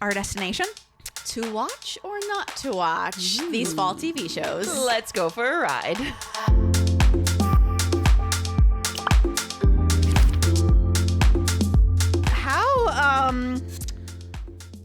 our destination to watch or not to watch these fall TV shows. Let's go for a ride. How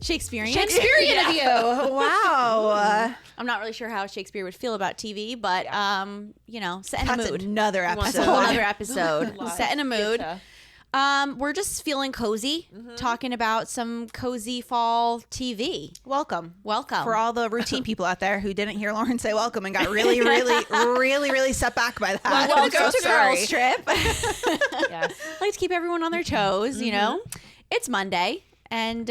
Shakespearean of you. Wow. I'm not really sure how Shakespeare would feel about TV, but set in a That's mood. another That's episode. a whole other episode. Set in a mood. Pizza. We're just feeling cozy, talking about some cozy fall TV. Welcome. Welcome. For all the routine people out there who didn't hear Lauren say welcome and got really, really, really, really set back by that. Welcome I'm so to sorry. Girls Trip. Yes. Like to keep everyone on their toes, you know. It's Monday, and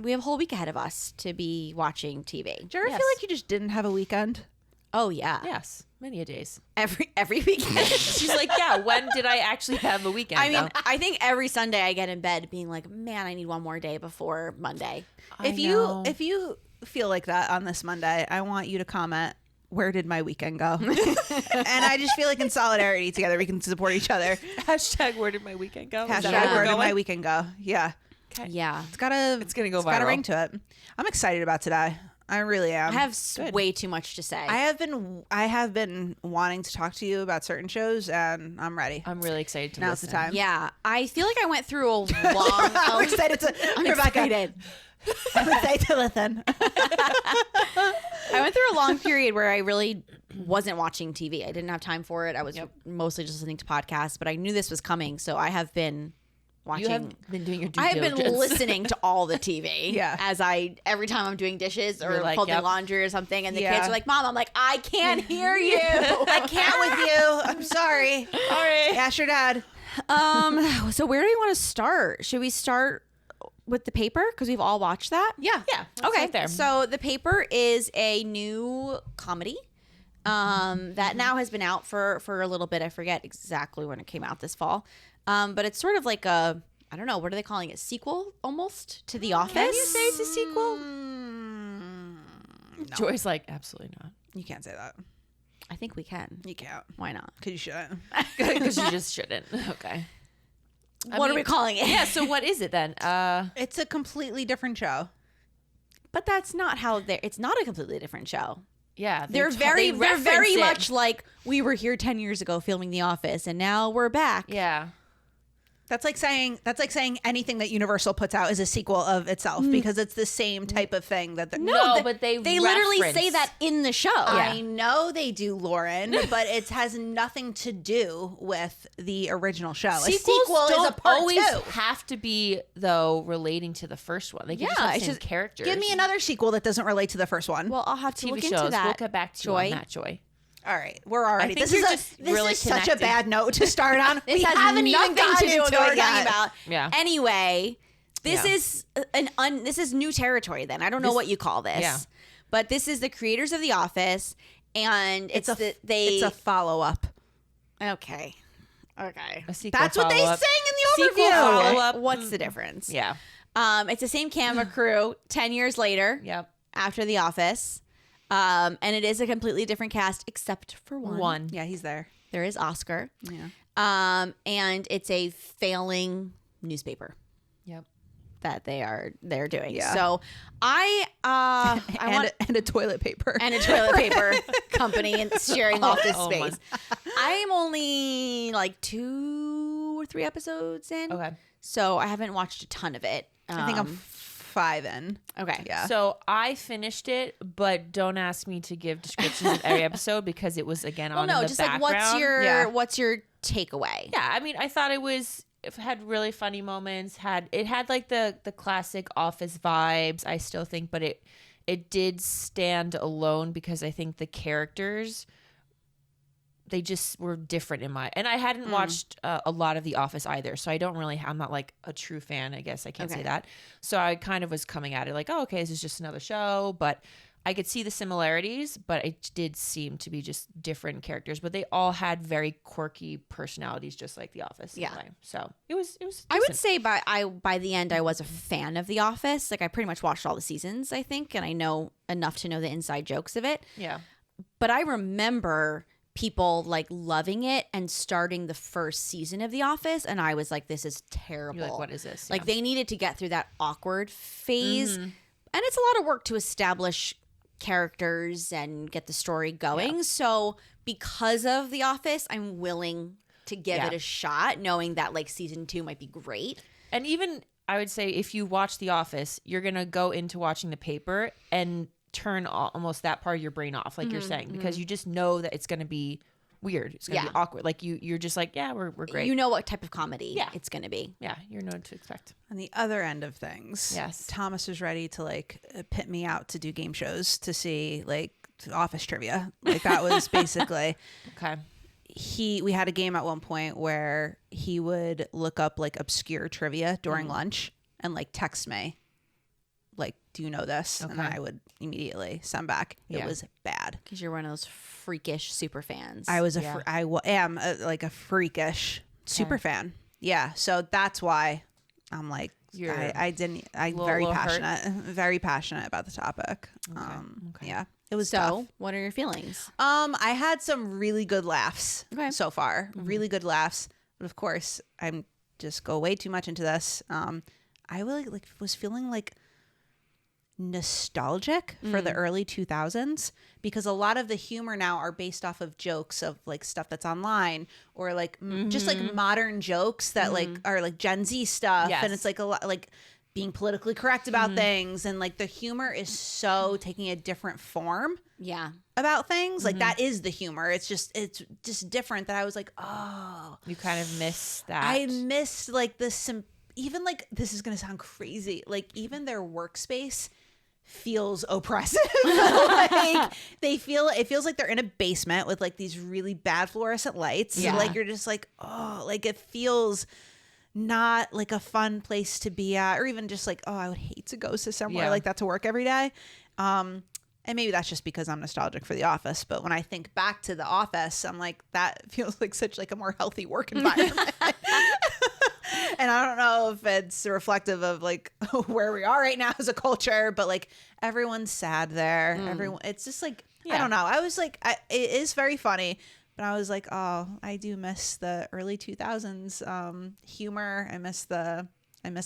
we have a whole week ahead of us to be watching TV. Do you ever feel like you just didn't have a weekend? Oh, yeah. Yes. Many a days. Every weekend. She's like, yeah, when did I actually have a weekend? I mean, though? I think every Sunday I get in bed being like, man, I need one more day before Monday. If you feel like that on this Monday, I want you to comment, where did my weekend go? And I just feel like in solidarity together we can support each other. Hashtag where did my weekend go? Is that Hashtag where where we're did my going? weekend go? Yeah. Okay. Yeah. It's got a viral. ring to it. I'm excited about today. I really am. I have way too much to say. I have been wanting to talk to you about certain shows, and I'm ready. I'm really excited to Now's listen. the time. Yeah. I feel like I went through a long... I'm excited to I'm Rebecca. excited. I'm excited to listen. I went through a long period where I really wasn't watching TV. I didn't have time for it. I was mostly just listening to podcasts, but I knew this was coming, so I have been watching. You have been doing your due I have been diligence. listening to all the TV. Yeah. Every time I'm doing dishes or You're like, folding yep. laundry or something, and the Yeah. kids are like, "Mom," I'm like, "I can't hear you. I can't with you. I'm sorry. All right. Ask your dad. So where do we want to start? Should we start with The Paper because we've all watched that? Yeah. Yeah. let's Okay. start there. So The Paper is a new comedy that now has been out for a little bit. I forget exactly when it came out this fall. But it's sort of like a, I don't know, what are they calling it? Sequel almost to The Office? Can you say it's a sequel? No. Joy's like, absolutely not. You can't say that. I think we can. You can't. Why not? Because you shouldn't. Because you just shouldn't. Okay. What are we calling it? Yeah, so what is it then? It's a completely different show. But that's not how it's not a completely different show. Yeah. They're they very reference it. much like we were here 10 years ago filming The Office and now we're back. Yeah. That's like saying anything that Universal puts out is a sequel of itself because it's the same type of thing that No, but they literally reference- say that in the show. I know they do, Lauren, but it has nothing to do with the original show. Sequels a sequel don't is a part always two. have to be, though, relating to the first one. They can just have the it's same just- characters. Give me another sequel that doesn't relate to the first one. Well, I'll have to TV look shows. into that. We'll get back to Joy. you on that, Joy. All right, we're already. think This you're is just this really is such a connected. bad note to start on. This we has haven't even nothing gotten to do with into what we're it yet. talking about. Yeah. Anyway, this Yeah. is this is new territory. Then I don't know what you call this. Yeah. But this is the creators of The Office, and it's It's a follow up. okay. Okay. A sequel That's what they follow-up. sang in the Sequel overview. follow-up. What's the difference? Yeah. It's the same camera crew 10 years later Yep. after The Office. And it is a completely different cast except for one. Yeah, he's there. There is Oscar. Yeah. And it's a failing newspaper Yep. that they're doing. Yeah. So I want And a toilet paper. and a toilet paper company and sharing office oh my. space. I'm only like 2 or 3 episodes in. Okay. So I haven't watched a ton of it. I think I'm 5 in. okay. Yeah. So I finished it, but don't ask me to give descriptions of every episode because it was again Well, on no, in the just background. like what's your takeaway? Yeah, I mean, I thought it had really funny moments. It had like the classic Office vibes. I still think, but it did stand alone because I think the characters, they just were different and I hadn't watched a lot of The Office either, so I'm not like a true fan, I guess I can't say that. So I kind of was coming at it like, oh, okay, this is just another show, but I could see the similarities, but it did seem to be just different characters, but they all had very quirky personalities, just like The Office. Yeah. Anyway. So it was. I would decent. say by the end I was a fan of The Office. Like I pretty much watched all the seasons, I think, and I know enough to know the inside jokes of it. Yeah. But I remember people like loving it and starting the first season of The Office, and I was like, this is terrible. You're like, what is this? Like they needed to get through that awkward phase and it's a lot of work to establish characters and get the story going. Yeah. So because of The Office, I'm willing to give it a shot, knowing that like season 2 might be great. And even I would say if you watch The Office, you're going to go into watching The Paper and turn almost that part of your brain off, like you're saying, because you just know that it's going to be weird. It's going to be awkward. Like you're just like, yeah, we're great. You know what type of comedy it's going to be. Yeah, you know what to expect. On the other end of things, Yes. Thomas was ready to like pit me out to do game shows to see like Office trivia. Like that was basically Okay. we had a game at one point where he would look up like obscure trivia during lunch and like text me like, do you know this? And then I would immediately send back. It was bad. Because you're one of those freakish super fans. I was am like a freakish super fan. Yeah. So that's why I'm like, You're very passionate about the topic. Yeah, it was tough. What are your feelings? I had some really good laughs so far. Mm-hmm. Really good laughs. But of course, I'm just go way too much into this. I really was feeling like nostalgic for the early 2000s because a lot of the humor now are based off of jokes of like stuff that's online or like just like modern jokes that like are like Gen Z stuff. And it's like a lot like being politically correct about things, and like the humor is so taking a different form about things. Like that is the humor. It's just different. That I was like, oh, You kind of miss that. I missed like even like, this is gonna sound crazy, like even their workspace feels oppressive. Like it feels like they're in a basement with like these really bad fluorescent lights. So, like you're just like, oh, like it feels not like a fun place to be at, or even just like, oh, I would hate to go to somewhere like that to work every day. And maybe that's just because I'm nostalgic for The Office, but when I think back to The Office, I'm like, that feels like such like a more healthy work environment. And I don't know if it's reflective of like where we are right now as a culture, but like everyone's sad there. Everyone, it's just like, I don't know. I was like, it is very funny, but I was like, oh, I do miss the early 2000s humor. I miss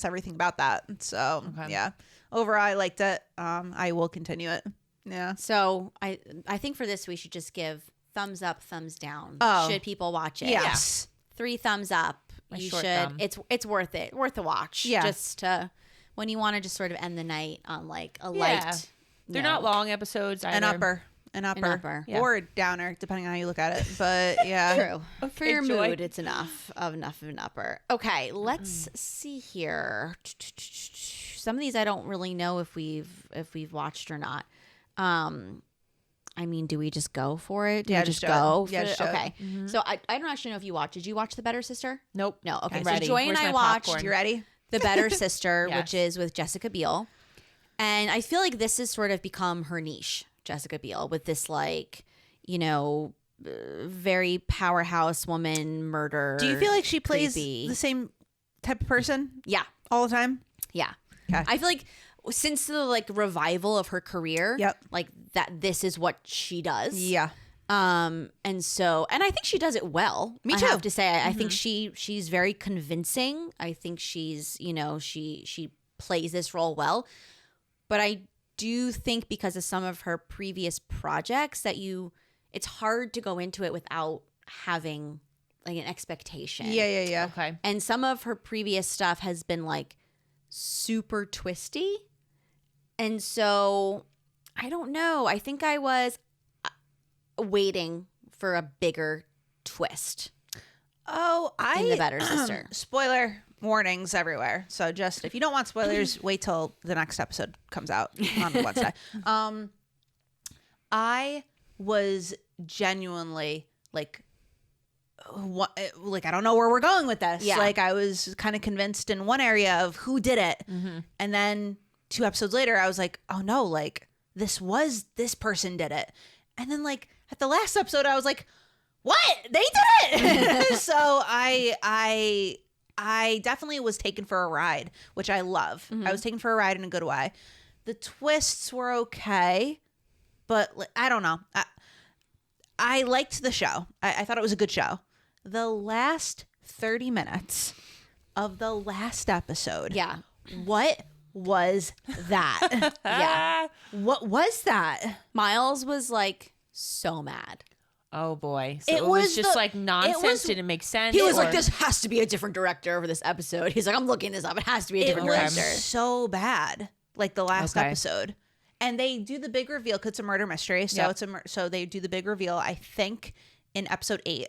everything about that. So yeah, overall, I liked it. I will continue it. Yeah. So I think for this we should just give thumbs up, thumbs down. Should people watch it? Yes. 3 thumbs up. My You short should. thumb. It's worth it. Worth a watch. Yeah. Just to when you want to just sort of end the night on like a light. They're not long episodes either. An upper. Yeah. Or downer, depending on how you look at it. But yeah. True. For your Enjoy. mood, it's enough of an upper. Okay, let's see here. Some of these I don't really know if we've watched or not. I mean, do we just go for it? Do we just go? Yeah, just show it. Okay. So I don't actually know if you watched. Did you watch The Better Sister? Nope. No. Okay. I'm So ready. Joy and Where's I my watched popcorn? You ready? The Better Sister, Yes. which is with Jessica Biel. And I feel like this has sort of become her niche, Jessica Biel, with this like, very powerhouse woman murder. Do you feel like she plays creepy. the same type of person Yeah. all the time? Yeah. Okay. I feel like since the like revival of her career, Yep. like that this is what she does. Yeah. And I think she does it well. Me I too. have to say, I think she's very convincing. I think she's, she plays this role well. But I do think because of some of her previous projects that it's hard to go into it without having like an expectation. Yeah. Okay. And some of her previous stuff has been like super twisty. And so I don't know. I think I was waiting for a bigger twist Oh, in The Better Sister. Spoiler warnings everywhere. So just if you don't want spoilers, wait till the next episode comes out on Wednesday. I was genuinely like, what, like I don't know where we're going with this. Yeah. Like I was kind of convinced in one area of who did it, and then 2 episodes later, I was like, oh no, like this person did it, and then like at the last episode, I was like, what? They did it. So I definitely was taken for a ride, which I love. I was taken for a ride in a good way. The twists were okay, but I don't know. I liked the show. I thought it was a good show. The last 30 minutes of the last episode. Yeah. What was that? Yeah. What was that? Miles was like so mad. Oh boy. So It it was was just the- like nonsense. it Didn't make sense. He was like, or- this has to be a different director for this episode. He's like, I'm looking this up. It has to be a It different was director. so bad. Like the last Okay. episode. And they do the big reveal because it's a murder mystery. So Yep. so they do the big reveal, I think, in episode 8.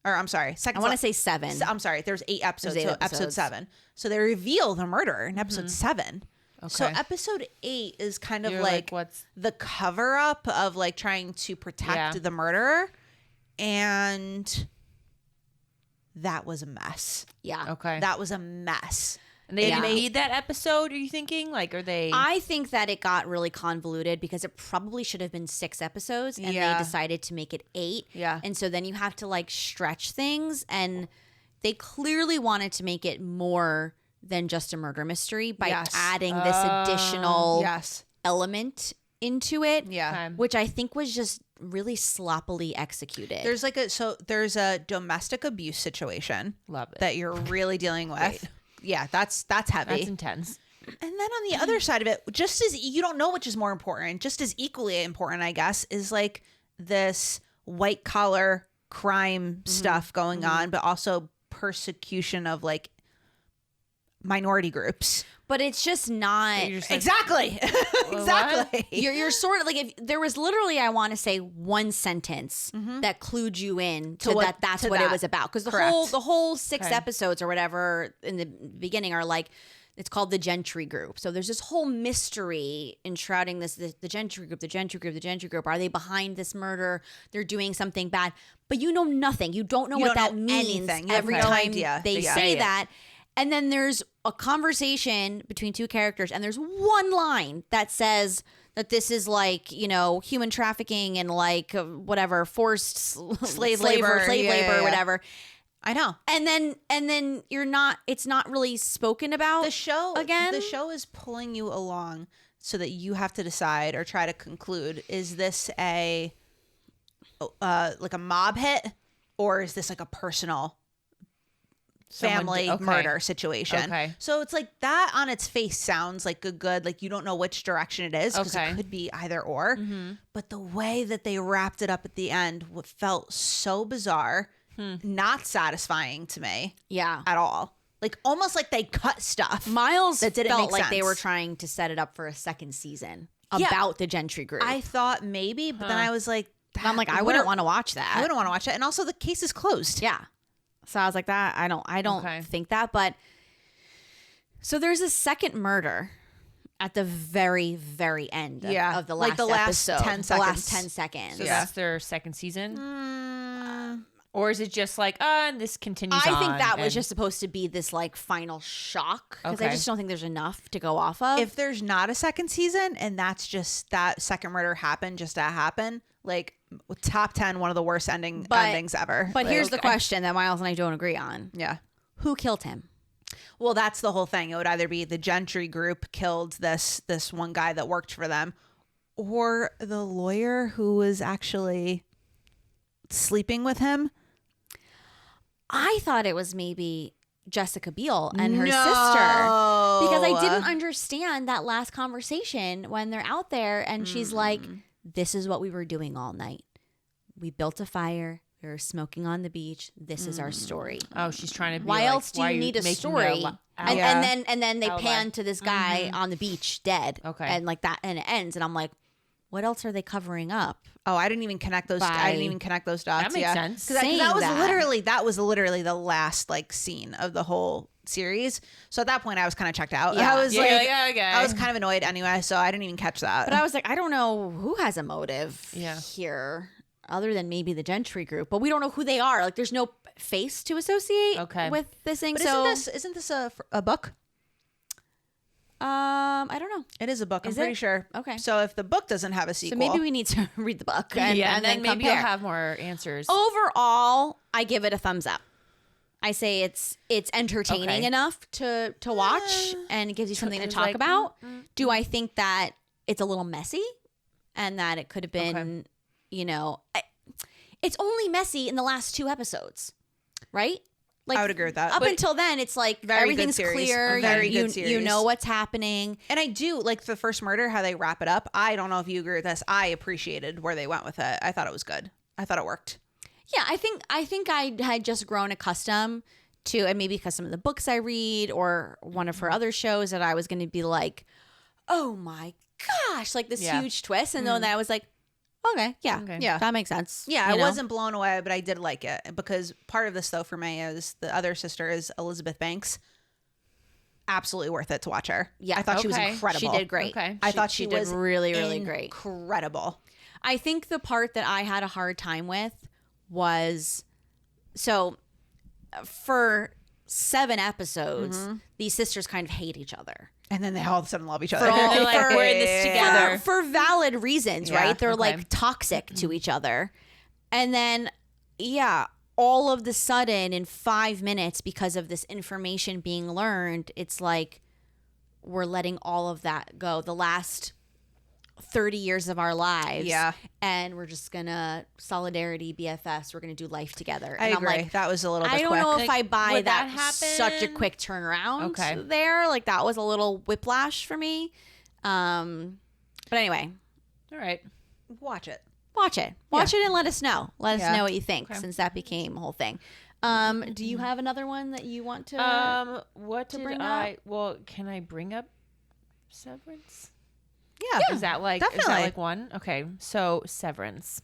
Or I'm sorry, I want to say 7. I'm sorry, there's 8 episodes. There's 8 so episode episodes. 7. So they reveal the murder in episode 7. So Okay. episode 8 is kind of You're like what's the cover up of like trying to protect Yeah. the murderer. And that was a mess. Yeah. okay. That was a mess. and they Yeah. didn't need that episode. Are you thinking? Like, are they? I think that it got really convoluted because it probably should have been 6 episodes and Yeah. they decided to make it 8. Yeah. And so then you have to like stretch things, and they clearly wanted to make it more than just a murder mystery by Yes. adding this additional Yes. element into it, Yeah. Okay. which I think was just really sloppily executed. There's there's a domestic abuse situation Love it. that you're really dealing with. Yeah, that's heavy. That's intense. And then on the other side of it, just as you don't know which is more important, just as equally important, I guess, is like this white collar crime stuff going on, but also persecution of like minority groups. but it's just not. You're just like, Exactly. Exactly. You're sort of like, if there was literally, I want to say, one sentence that clued you in to what- that that's to what it that. was about, because Correct. the whole 6 Okay. episodes or whatever in the beginning are like, it's called the Gentry Group. So there's this whole mystery enshrouding this the Gentry Group, the Gentry Group, the Gentry Group. Are they behind this murder? They're doing something bad, but you know nothing. You don't know You what don't that know means anything. You have every no time idea. they Yeah. say Yeah. that. And then there's a conversation between 2 characters, and there's one line that says that this is like, you know, human trafficking and like whatever, forced Slave labor. slave Yeah, labor, yeah, yeah. whatever. I know. And then you're not. It's not really spoken about. The show again? The show is pulling you along so that you have to decide or try to conclude: is this a like a mob hit, or is this like a personal family okay. murder situation? Okay. So it's like that on its face sounds like a good, like you don't know which direction it is because Okay. it could be either or. But the way that they wrapped it up at the end felt so bizarre, not satisfying to me Yeah. at all. Like almost like they cut stuff. Miles That didn't felt make like they sense. were trying to set it up for a second season Yeah. about the Gentry Group. I thought maybe, but then I was like, And I'm like, I wouldn't want to watch that. I wouldn't want to watch it. And also, the case is closed. Yeah. So I was like, that I don't Okay. think that. But so there's a second murder at the very, very end of, Yeah. of the Like last the last episode. 10 The last seconds. 10 seconds. So Yeah. that's their second season, Mm, or is it just like, and this continues? I think on that was and- just supposed to be this like final shock, because I Okay. just don't think there's enough to go off of. if there's not a second season and that's just that second murder happened just to happen, like top 10, one of the worst endings ever. But Like, here's the okay. question that Miles and I don't agree on. Yeah. Who killed him? Well, that's the whole thing. It would either be the Gentry Group killed this one guy that worked for them, or the lawyer who was actually sleeping with him. I thought it was maybe Jessica Biel and her No. sister, because I didn't understand that last conversation when they're out there and she's like, this is what we were doing all night. We built a fire. We were smoking on the beach. This is our story. Oh, she's trying to. Be Why like, else do why you are need a making story? that And, Yeah. and then they Alibi. pan to this guy on the beach dead. Okay. And like that, and it ends. And I'm like, what else are they covering up? Oh, I didn't even connect those. I didn't even connect those dots. That makes yeah. sense. 'Cause Saying that was that. literally the last like scene of the whole series. So at that point, I was kind of checked out. Yeah. I was Yeah, like, yeah, okay. I was kind of annoyed anyway, so I didn't even catch that. But I was like, I don't know who has a motive Yeah. here other than maybe the Gentry Group, but we don't know who they are. Like, there's no face to associate Okay. with this thing. But so isn't this a book? I don't know. It is a book. I'm Is pretty it? sure. Okay. So if the book doesn't have a sequel, So maybe we need to read the book and, yeah, and and then maybe compare. you'll have more answers. Overall, I give it a thumbs up. I say it's entertaining Okay. enough to watch, and it gives you something to It's talk like, about. Do I think that it's a little messy and that it could have been, Okay. you know, it's only messy in the last 2 episodes, right? like I would agree with that. Up But until then, it's like very good everything's series. clear. A very you, good you series. know what's happening. And I do like the first murder, how they wrap it up. I don't know if you agree with this. I appreciated where they went with it. I thought it was good. I thought it worked. Yeah, I think I had just grown accustomed to, and maybe because some of the books I read or one of her other shows, that I was going to be like, oh my gosh, like this huge twist. And then I was like, okay, yeah, Yeah. that makes sense. Yeah, you I know? wasn't blown away, but I did like it because part of this, though, for me is the other sister is Elizabeth Banks. Absolutely worth it to watch her. Yeah. I thought she was Okay. incredible. She did great. Okay. I thought she she did was really, really great. Incredible. I think the part that I had a hard time with was, so for 7 episodes, these sisters kind of hate each other. And then they all of a sudden love each other. They're like, we're in this together. For valid reasons, Yeah, right? They're okay. like toxic to each other. And then, all of the sudden in 5 minutes, because of this information being learned, it's like we're letting all of that go. The last 30 years of our lives. Yeah. And we're just gonna solidarity BFFs. We're gonna do life together. I And agree. I'm like, that was a little bit I don't quick. know if Like, I buy would that, that happen? such a quick turnaround Okay. there. Like that was a little whiplash for me. But anyway, All right. Watch it. watch it. Watch it and let us know. Let us Yeah. know what you think, since that became a whole thing. Do you have another one that you want to? What did bring I? Well, can I bring up Severance? Yeah. Is that like definitely. one? Okay, so Severance.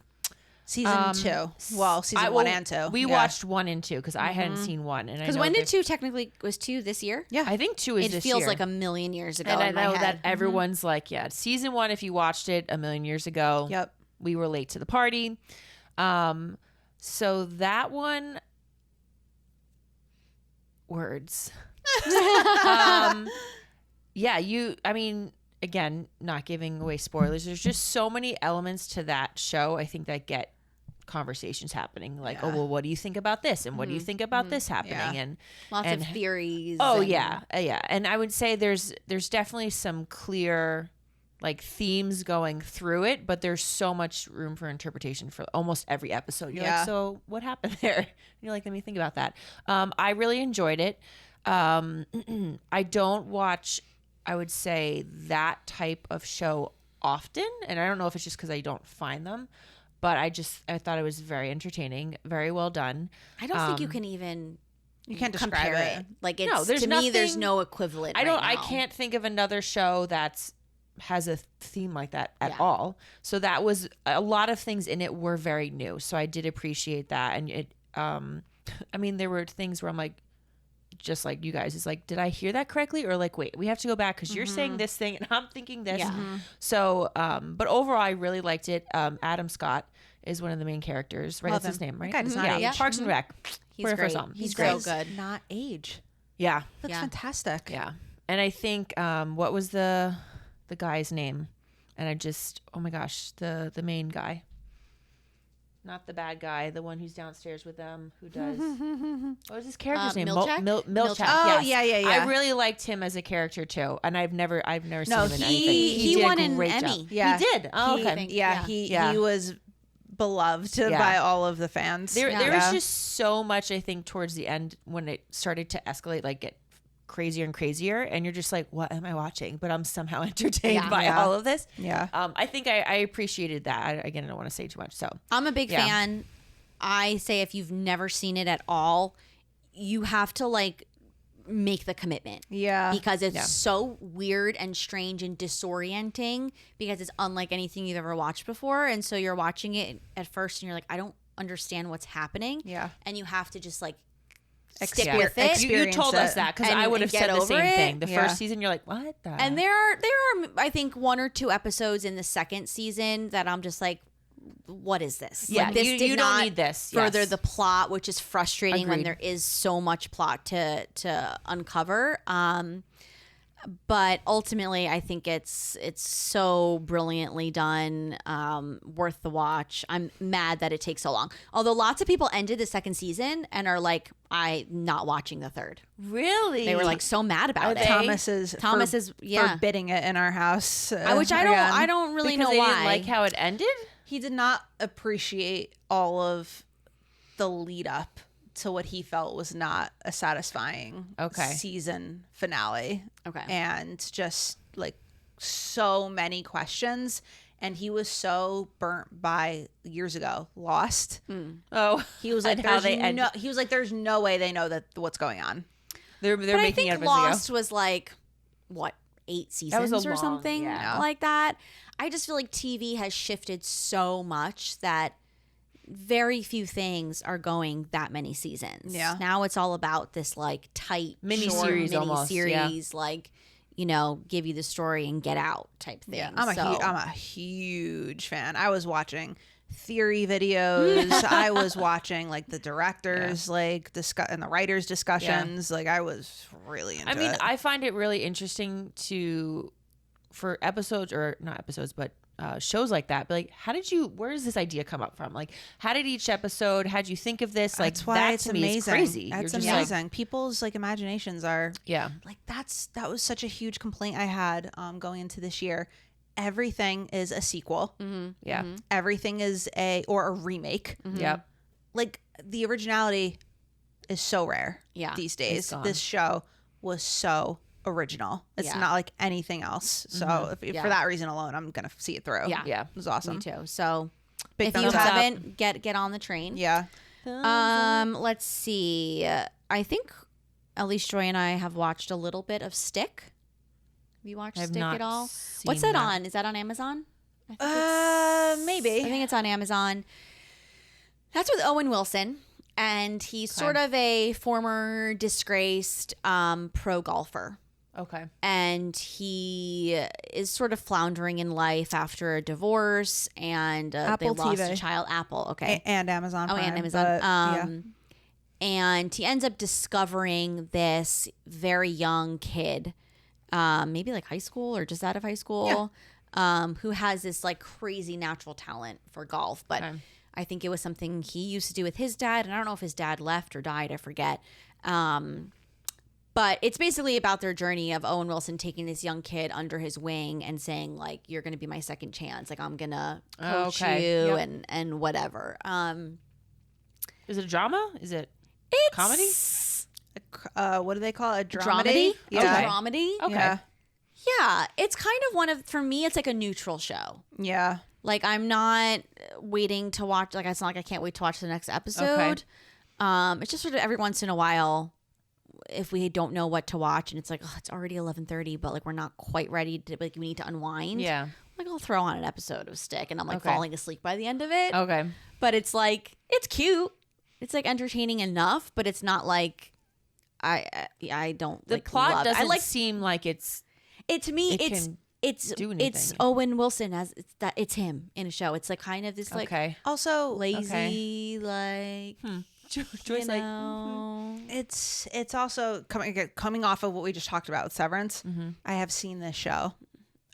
Season 2. Well, season 1 and 2. We Yeah. watched 1 and 2 because I hadn't seen 1, and Because when did 2 technically was 2 this year? Yeah. I think 2 is It this feels year. like a million years ago. And I in my know head. that everyone's like, yeah, season 1. If you watched it a million years ago, Yep. we were late to the party. So that one, words. Yeah, I mean, again, not giving away spoilers. There's just so many elements to that show, I think, that get conversations happening. Like, oh, well, what do you think about this? And what do you think about this happening? Yeah. And Lots and- of theories. Oh and- yeah, yeah. And I would say there's definitely some clear like themes going through it, but there's so much room for interpretation for almost every episode. You're Yeah. like, so what happened there? And you're like, let me think about that. I really enjoyed it. I don't watch, I would say, that type of show often, and I don't know if it's just because I don't find them, but I thought it was very entertaining, very well done. I don't think you can even You can't describe compare it. Like it's No, there's to me, there's nothing- no equivalent. I don't. right I now. can't think of another show has a theme like that at Yeah. all. So that was a lot of things in it were very new. So I did appreciate that, and it. I mean, there were things where I'm like, just like you guys, is like, did I hear that correctly, or like, wait, we have to go back because you're saying this thing and I'm thinking this. Yeah. So, but overall, I really liked it. Adam Scott is one of the main characters, right? Love That's his him. nim, right? That guy does not yeah. age. Parks and Rec. He's Where I great. first saw him. He's great. so good. Not age. Yeah. Looks Yeah. fantastic. Yeah. And I think what was the guy's name? And I just, oh my gosh, the main guy. Not the bad guy, the one who's downstairs with them, who does what was his character's name? Milchak? Milchak. Oh, yes. yeah. I really liked him as a character too. And I've never seen No, him in he- anything. he did a won an great Emmy. job. Yeah. He did. Oh, He- okay. think- Yeah, Yeah. he was beloved Yeah. by all of the fans. There Yeah. was just so much, I think, towards the end when it started to escalate, like get crazier and crazier, and you're just like, what am I watching? But I'm somehow entertained Yeah. by Yeah. all of this. Yeah. I think I appreciated that. Again, I don't want to say too much. So I'm a big Yeah. fan. I say if you've never seen it at all, you have to like make the commitment. Yeah. Because it's Yeah. so weird and strange and disorienting because it's unlike anything you've ever watched before. And so you're watching it at first and you're like, I don't understand what's happening. Yeah. And you have to just like Ex- stick yeah. with it. you told us it. that because And- I would have and get said the over same it. thing. The Yeah. first season, you're like, what the? And there are I think 1 or 2 episodes in the second season that I'm just like, what is this? Yeah, Like, this you did don't not need this. further Yes. the plot, which is frustrating when Agreed. there is so much plot to uncover. But ultimately, I think it's so brilliantly done, worth the watch. I'm mad that it takes so long. Although lots of people ended the second season and are like, I'm not watching the third. really, They were like so mad about it. Thomas is yeah. forbidding it in our house. Which I don't really because know they why. didn't like how it ended. He did not appreciate all of the lead up to what he felt was not a satisfying season finale. Okay. And just like so many questions. And he was so burnt by years ago Lost. Oh, He was like, how they end. there's no way they know that what's going on. They're But making I it think up Lost was like, what, 8 seasons was a or long- something yeah. like that. I just feel like TV has shifted so much that very few things are going that many seasons. Yeah. Now it's all about this like tight Miniseries almost, miniseries, like, you know, give you the story and get out type thing. Yeah, I'm a huge fan. I was watching theory videos. I was watching like the directors like discuss and the writers discussions. Like I was really into it. I find it really interesting for episodes or not episodes, but shows like that. But like, where does this idea come up from? Like, how did each episode? How'd you think of this? Like, That's why that it's to me is amazing. crazy. That's You're just amazing. People's like imaginations are Like, that was such a huge complaint I had going into this year. Everything is a sequel. yeah, Everything is a remake. Yep. Like the originality is so rare these days. gone. This show was so original. It's not like anything else. So for that reason alone, I'm gonna see it through. Yeah. It was awesome. Me too. So Big if you thumbs up. haven't, get on the train. Yeah. Let's see. I think at least Joy and I have watched a little bit of Stick. Have you watched I've Stick not at all? seen What's that that. on? Is that on Amazon? I think Maybe. I think it's on Amazon. That's with Owen Wilson, and he's sort of a former disgraced pro golfer. Okay. And he is sort of floundering in life after a divorce, and they Apple lost TV. a child. Apple, okay. And Amazon. Oh, Prime, and Amazon. but, yeah. And he ends up discovering this very young kid, maybe like high school or just out of high school, who has this like crazy natural talent for golf. But I think it was something he used to do with his dad. And I don't know if his dad left or died. I forget. But it's basically about their journey of Owen Wilson taking this young kid under his wing and saying, like, you're going to be my second chance. Like, I'm going to coach you and whatever. Is it a drama? Is it comedy? What do they call it? A Dramedy? Yeah. A dramedy? Okay. Yeah. Yeah. It's kind of for me, it's like a neutral show. Yeah. Like, I'm not waiting to watch, like, it's not like I can't wait to watch the next episode. It's just sort of every once in a while, if we don't know what to watch and it's like, oh, it's already 11:30, but like we're not quite ready to, like, we need to unwind. Yeah. Like, I'll throw on an episode of Stick and I'm like falling asleep by the end of it. Okay. But it's like, it's cute. It's like entertaining enough, but it's not like I don't The like plot love. doesn't I like seem like it's it to me. it can It's do it's anything. Owen Wilson as it's him in a show. It's like kind of this like okay. Also, lazy like Joy's you like, know. it's also coming off of what we just talked about with Severance. I have seen this show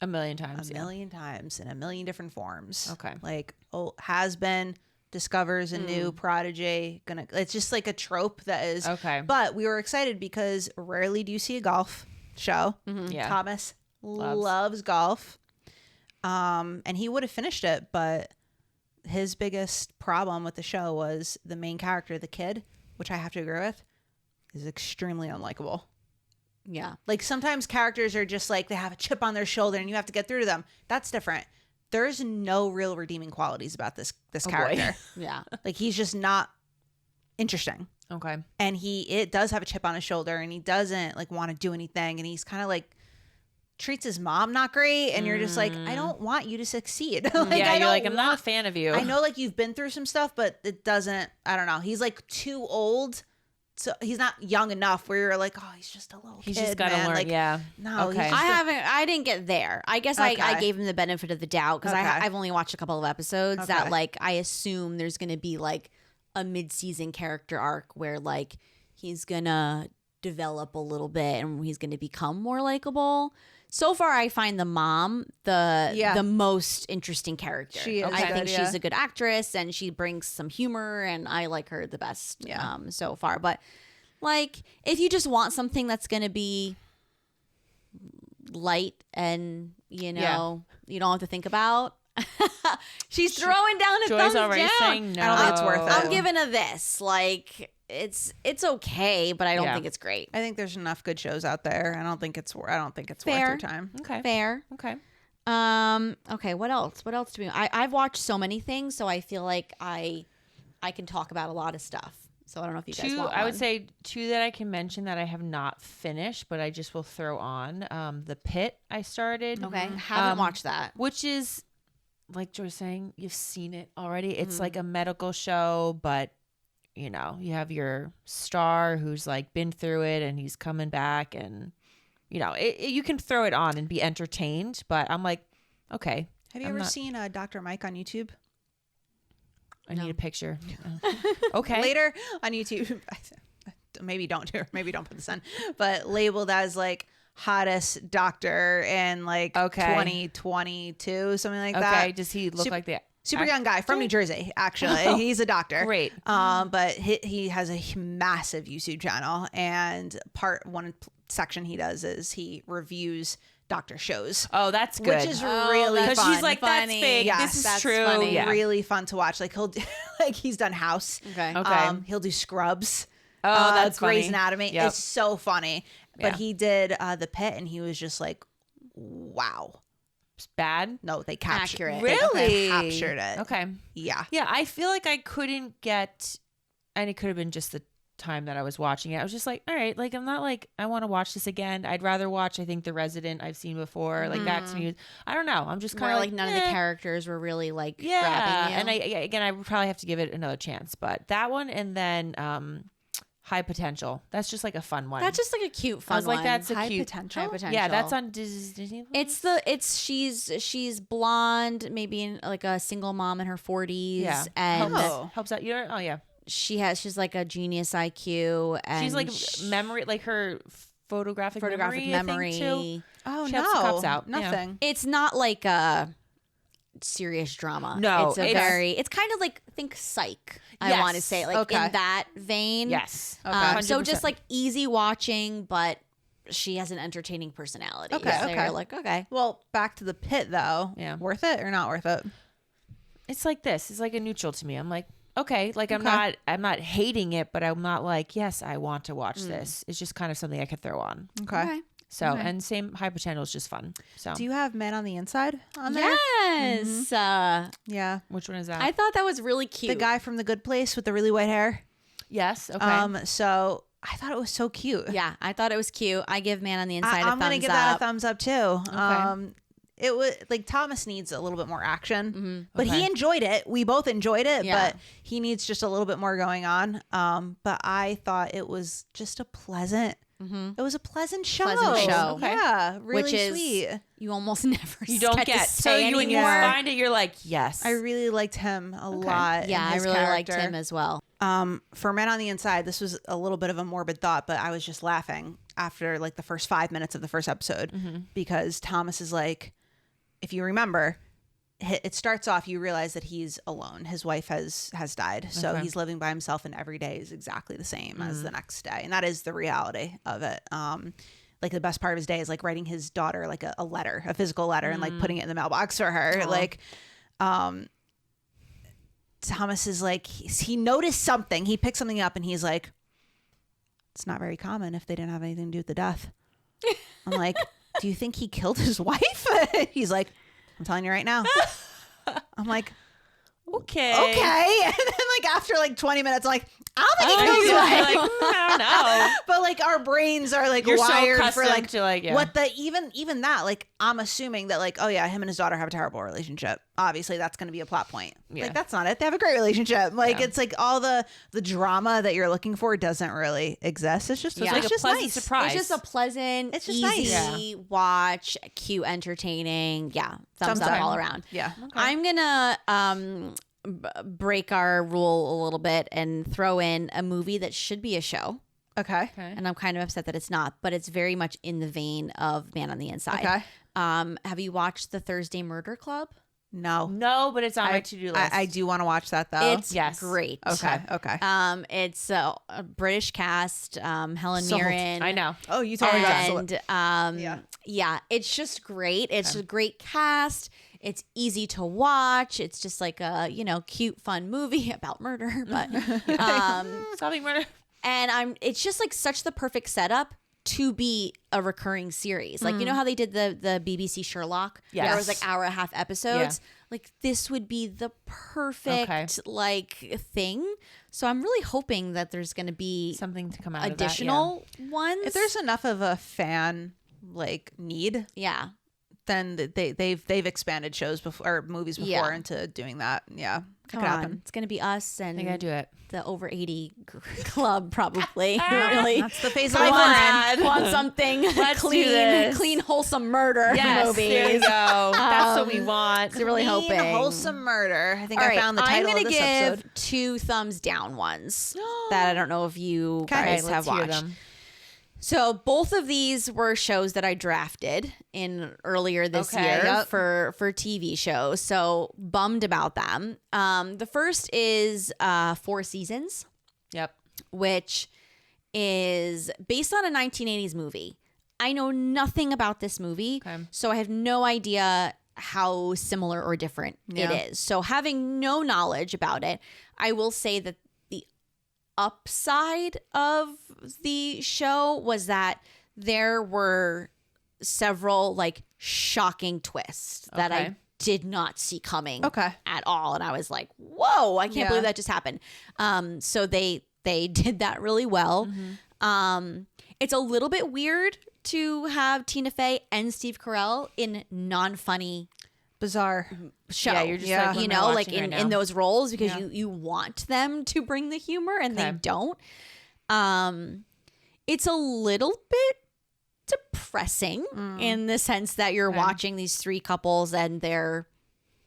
a million times. a million times in a million different forms. Okay. Like has been discovers a new prodigy. It's just like a trope that is Okay. But we were excited because rarely do you see a golf show. Yeah. Thomas loves golf. And he would have finished it, but his biggest problem with the show was the main character, the kid, which I have to agree with, is extremely unlikable. Yeah. Like sometimes characters are just like they have a chip on their shoulder and you have to get through to them. That's different. There's no real redeeming qualities about this character. Yeah. Like he's just not interesting. Okay. And it does have a chip on his shoulder and he doesn't like want to do anything and he's kind of like treats his mom not great and you're just like, I don't want you to succeed. Like, Yeah, I you're like, don't I'm not a fan of you. I know like you've been through some stuff, but it doesn't, I don't know. He's like too old. So he's not young enough where you're like, oh, he's just a little He's kid, just got to man. learn. Like, Yeah. no, Okay. he's just I didn't get there. I guess I Okay. gave him the benefit of the doubt because Okay. I've only watched a couple of episodes that Okay. like I assume there's going to be like a mid-season character arc where like he's going to develop a little bit and he's going to become more likable. So far, I find the mom the most interesting character. She is I good, think yeah. she's a good actress and she brings some humor and I like her the best so far. But like, if you just want something that's going to be light and, you know, you don't have to think about. She's throwing down a Joy's thumbs already down. saying no. I don't think it's worth it. I'm giving a this. Like, it's okay, but I don't think it's great. I think there's enough good shows out there. I don't think it's worth Fair. your time. Okay. Fair. Okay. Okay, what else? What else do we I've watched so many things, so I feel like I can talk about a lot of stuff. So I don't know if you guys want I would one. say 2 that I can mention that I have not finished, but I just will throw on. The Pit I started. Okay, haven't watched that. Which is, like Joy's saying, you've seen it already. It's like a medical show, but you know, you have your star who's like been through it and he's coming back, and you know, you can throw it on and be entertained. But I'm like, okay. Have you ever seen Dr. Mike on YouTube? I need a picture. Okay. Later on YouTube, maybe don't put this in, but labeled as like hottest doctor in like 2022, something like that. Okay. Does he look like that? Super young guy from New Jersey, actually. He's a doctor. Great. But he has a massive YouTube channel, and one section he does is he reviews doctor shows. Oh, that's good. Which is really fun. Because she's like, that's fake. Yes, this is that's true. funny. Yeah. Really fun to watch. Like he'll do, like he's done House. Okay. He'll do Scrubs. Oh, that's Grey's funny. Anatomy. Yep. It's so funny. But Yeah. he did The Pit, and he was just like, wow. It's bad. No, they captured Accurate. Really? They captured it. Okay. Yeah. Yeah, I feel like I couldn't get, and it could have been just the time that I was watching it. I was just like, all right, like I'm not like I want to watch this again. I'd rather watch, I think, The Resident I've seen before. Like that's me. I don't know. I'm just kind More of like none of the characters were really like Yeah, grabbing you. and I would probably have to give it another chance. But that one, and then High Potential. That's just like a fun one. That's just like a cute fun I was like, one. that's a High cute Potential? High Potential. Yeah, that's on Disney. She's blonde, maybe in like a single mom in her 40s. Yeah, And helps out. You know? Oh yeah. she's like a genius IQ, and She's like memory, like her photographic memory. I think, too. Oh, She no. helps out. Yeah. Nothing. it's not like a serious drama. No, it's kind of like think Psych. I Yes. want to say like Okay. in that vein. Yes. So 100%. just like easy watching, but she has an entertaining personality. Okay, So okay. you're like, okay. Well, back to The Pit, though. Yeah. Worth it or not worth it? It's like this. It's like a neutral to me. I'm like, okay, like I'm not hating it, but I'm not like, yes, I want to watch this. It's just kind of something I could throw on. Okay. So, and same High Potential is just fun. So, Do you have Man on the Inside on there? Yes. Yeah. which one is that? I thought that was really cute. The guy from The Good Place with the really white hair. yes. Okay. So I thought it was so cute. Yeah, I thought it was cute. I give Man on the Inside I'm a gonna thumbs give up. that a thumbs up too. It was like Thomas needs a little bit more action, but he enjoyed it. We both enjoyed it, Yeah. but he needs just a little bit more going on. But I thought it was just a pleasant. It was a pleasant show. Pleasant show. Okay. Yeah, really Which is sweet. you almost never you don't get to get say so you when you anymore. find it, you're like, yes. I really liked him a lot. Yeah, and I his really liked character. him as well. For Men on the Inside, this was a little bit of a morbid thought, but I was just laughing after like the first 5 minutes of the first episode because Thomas is like, if you remember, it starts off, you realize that he's alone. His wife has died. So Okay. he's living by himself, and every day is exactly the same as the next day. And that is the reality of it. Like the best part of his day is like writing his daughter like a letter, a physical letter, and like putting it in the mailbox for her. Aw. Like, Thomas is like, he noticed something. He picked something up and he's like, it's not very common if they didn't have anything to do with the death. I'm like, do you think he killed his wife? He's like, I'm telling you right now. I'm like, okay. okay. And then like after like 20 minutes, I'm like, I don't think he Oh, killed his you're wife. like, I don't know. But like our brains are like You're so wired for accustomed like, to, like, yeah. what the even that, like I'm assuming that like, oh yeah, him and his daughter have a terrible relationship. Obviously that's going to be a plot point. Yeah. Like that's not it. They have a great relationship. Like Yeah. it's like all the drama that you're looking for doesn't really exist. It's just Yeah. it's Like a just pleasant nice. surprise. It's just a pleasant, It's just easy nice. watch, cute, entertaining. Yeah, thumbs up up. all around. Yeah. I'm gonna break our rule a little bit and throw in a movie that should be a show. Okay. Okay. And I'm kind of upset that it's not, but it's very much in the vein of Man on the Inside. Okay. Have you watched the Thursday Murder Club? No. No, but it's on my to-do list. I do want to watch that though. It's yes. great. okay. Okay. It's a British cast, Helen Sold. Mirren. I know. Oh, you told me about this. And yeah, it's just great. It's a great cast. It's easy to watch. It's just like a, cute, fun movie about murder. But Solving murder. and it's just like such the perfect setup to be a recurring series. Like, you know how they did the BBC Sherlock? Yes. There was like hour and a half episodes. Like this would be the perfect like thing. So I'm really hoping that there's going to be Something to come out additional ones. If there's enough of a fan like need, yeah. then they've expanded shows before or movies before Yeah. into doing that. Yeah, it Come could on. happen. It's going to be us I and gotta do it. the over 80 club probably. Really. That's the phase of the want, world. want something Let's do clean, this. clean, wholesome murder Yes, movies. there you go. That's what we want. So really Clean, hoping. wholesome murder. I think All I right, found the title I'm of gonna this give episode. 2 thumbs down ones that I don't know if you Okay. guys All right, have let's hear watched. them. So both of these were shows that I drafted in earlier this Okay, year yep. for TV shows. So bummed about them. The first is 4 Seasons, Yep. which is based on a 1980s movie. I know nothing about this movie, Okay. so I have no idea how similar or different Yeah. it is. So having no knowledge about it, I will say that the upside of the show was that there were several like shocking twists that I Okay. did not see coming Okay. at all, and I was like, whoa, I can't Yeah. believe that just happened. So they did that really well. It's a little bit weird to have Tina Fey and Steve Carell in non-funny Bizarre. show. Yeah, you're just Yeah. like, you what am I know, like watching right in now? those roles because Yeah. you want them to bring the humor and they Okay. don't. It's a little bit depressing in the sense that you're Okay. watching these 3 couples and their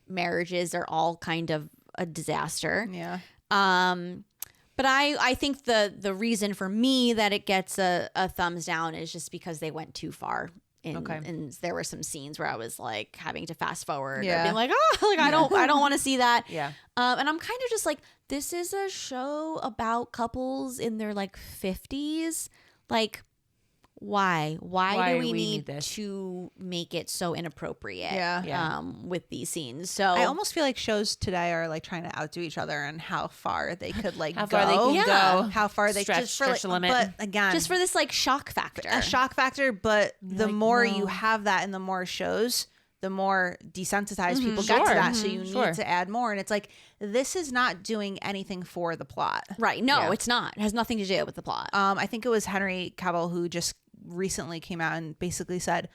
marriages are all kind of a disaster. Yeah. But I think the reason for me that it gets a thumbs down is just because they went too far. And there were some scenes where I was like having to fast forward or Yeah. being like, like I don't want to see that. Yeah. And I'm kind of just like, this is a show about couples in their like 50s. Like, why Why do we need need this? to make it so inappropriate? Yeah. Yeah. With these scenes. So I almost feel like shows today are like trying to outdo each other and how far they could like How go. far they can Yeah. go. How far they Stretch- just for stretch like, the limit. But again, just for this like shock factor. a shock factor. But the like, more no. you have that and the more shows, the more desensitized people get Sure. to that. So you Sure. need to add more. And it's like, this is not doing anything for the plot. Right. No, Yeah. it's not. It has nothing to do with the plot. I think it was Henry Cavill who just recently came out and basically said,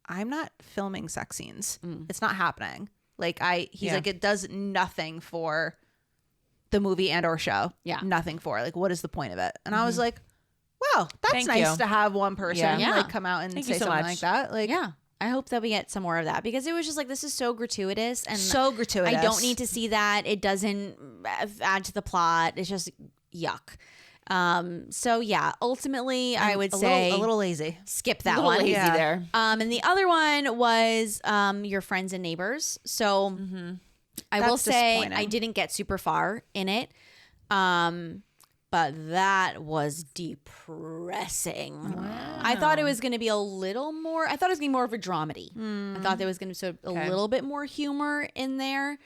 I'm not filming sex scenes. It's not happening. Like he's Yeah. like, it does nothing for the movie and or show. Yeah. Nothing for it. Like, what is the point of it? And I was like, wow, that's Thank nice you. to have one person Yeah. like come out and Thank say you so something much. like that. Like, Yeah. I hope that we get some more of that because it was just like, this is so gratuitous and so gratuitous. I don't need to see that. It doesn't add to the plot. It's just yuck. So yeah, ultimately I would say a little lazy. skip that A little one. lazy Yeah. there. And the other one was Your Friends and Neighbors. So I will That's say disappointing. I didn't get super far in it. But that was depressing. I thought it was going to be a little more. I thought it was going to be more of a dramedy. I thought there was going to be a Okay. little bit more humor in there,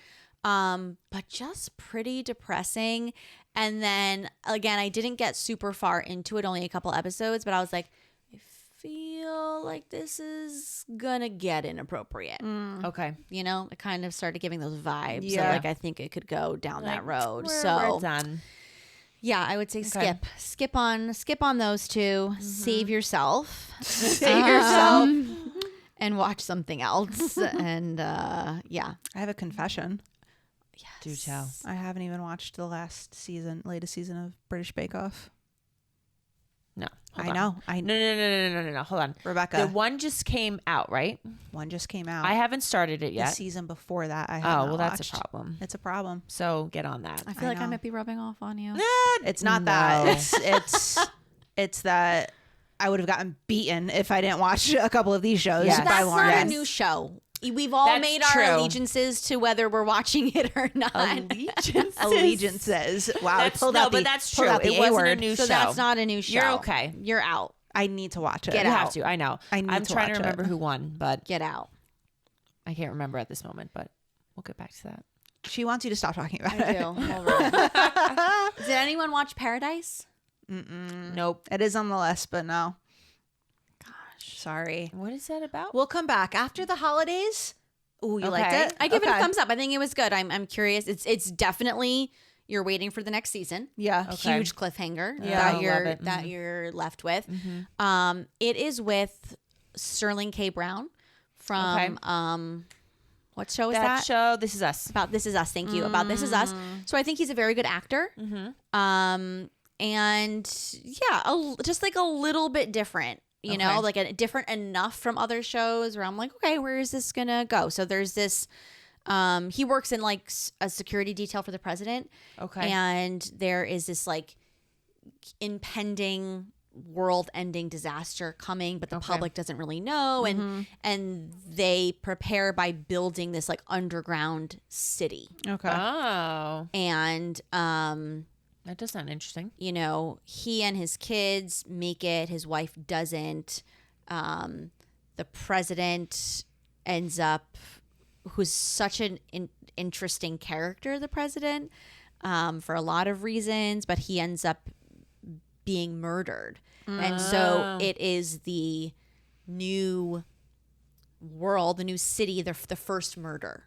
but just pretty depressing. And then again, I didn't get super far into it, only a couple episodes, but I was like, I feel like this is gonna get inappropriate. Okay. You know, it kind of started giving those vibes. So Yeah. like I think it could go down that road. We're done. Yeah, I would say skip on those 2. Save yourself. Save yourself. And watch something else. And yeah. I have a confession. Do tell. I haven't even watched the latest season of British Bake Off. No. I hold on. know. I No. Hold on. Rebecca. The one just came out, right? One just came out. I haven't started it the yet. season before that. I have Oh, not well, that's watched. a problem. It's a problem. So get on that. I feel like I know. might be rubbing off on you. It's not that. It's that I would have gotten beaten if I didn't watch a couple of these shows Yes. by That's Lauren. not a new show. We've all That's made true. our allegiances to whether we're watching it or not. Allegiances. Wow, I pulled out but the that's pulled true. out the It A wasn't a word. new So show. that's not a new show. You're okay. You're out. I need to watch it. Get You out. have to. I know. I need I'm to trying watch to it. remember who won, but Get out. I can't remember at this moment, but we'll get back to that. She wants you to stop talking about I it. do. Did anyone watch Paradise? Nope. It is on the list, but no. Gosh, sorry. What is that about? We'll come back after the holidays. Ooh, you liked Okay. it? I give it a Okay. thumbs up. I think it was good. I'm curious. It's definitely you're waiting for the next season. Yeah. Okay. Huge cliffhanger Yeah. that you're Love it. that you're left with. It is with Sterling K. Brown from what show is that? show, This Is Us. About This Is Us. Thank you. About This Is Us. So I think he's a very good actor. And yeah, just like a little bit different. You know, Okay. like a different enough from other shows where I'm like, okay, where is this gonna go? So there's this. He works in like a security detail for the president. Okay. And there is this like impending world-ending disaster coming, but the public doesn't really know, and they prepare by building this like underground city. Okay. Oh, And that does sound interesting. you know, he and his kids make it. His wife doesn't. The president ends up, who's such an interesting character, the president, for a lot of reasons, but he ends up being murdered. And so it is the new world, the new city, the first murder.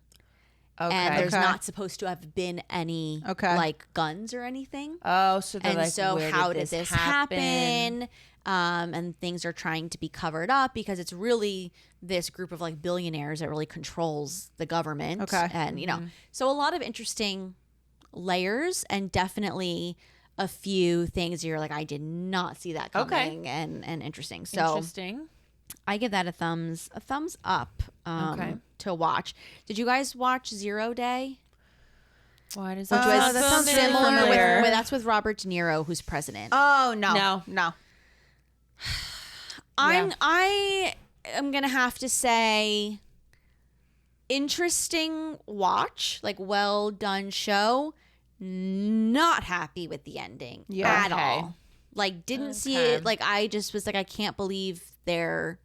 Okay. And there's Okay. not supposed to have been any Okay. like guns or anything. Oh, so they're And like, so where how did this happen? And things are trying to be covered up because it's really this group of like billionaires that really controls the government. Okay. And, you know, so a lot of interesting layers and definitely a few things you're like, I did not see that coming and interesting. So Interesting. I give that a thumbs up Okay. to watch. Did you guys watch 0 Day? Why does Which was that sounds really similar familiar. with that's with Robert De Niro, who's president. Oh no. No. No. I am gonna have to say interesting watch, like well done show. Not happy with the ending at Okay. all. Like didn't see it. Like I just was like, I can't believe they're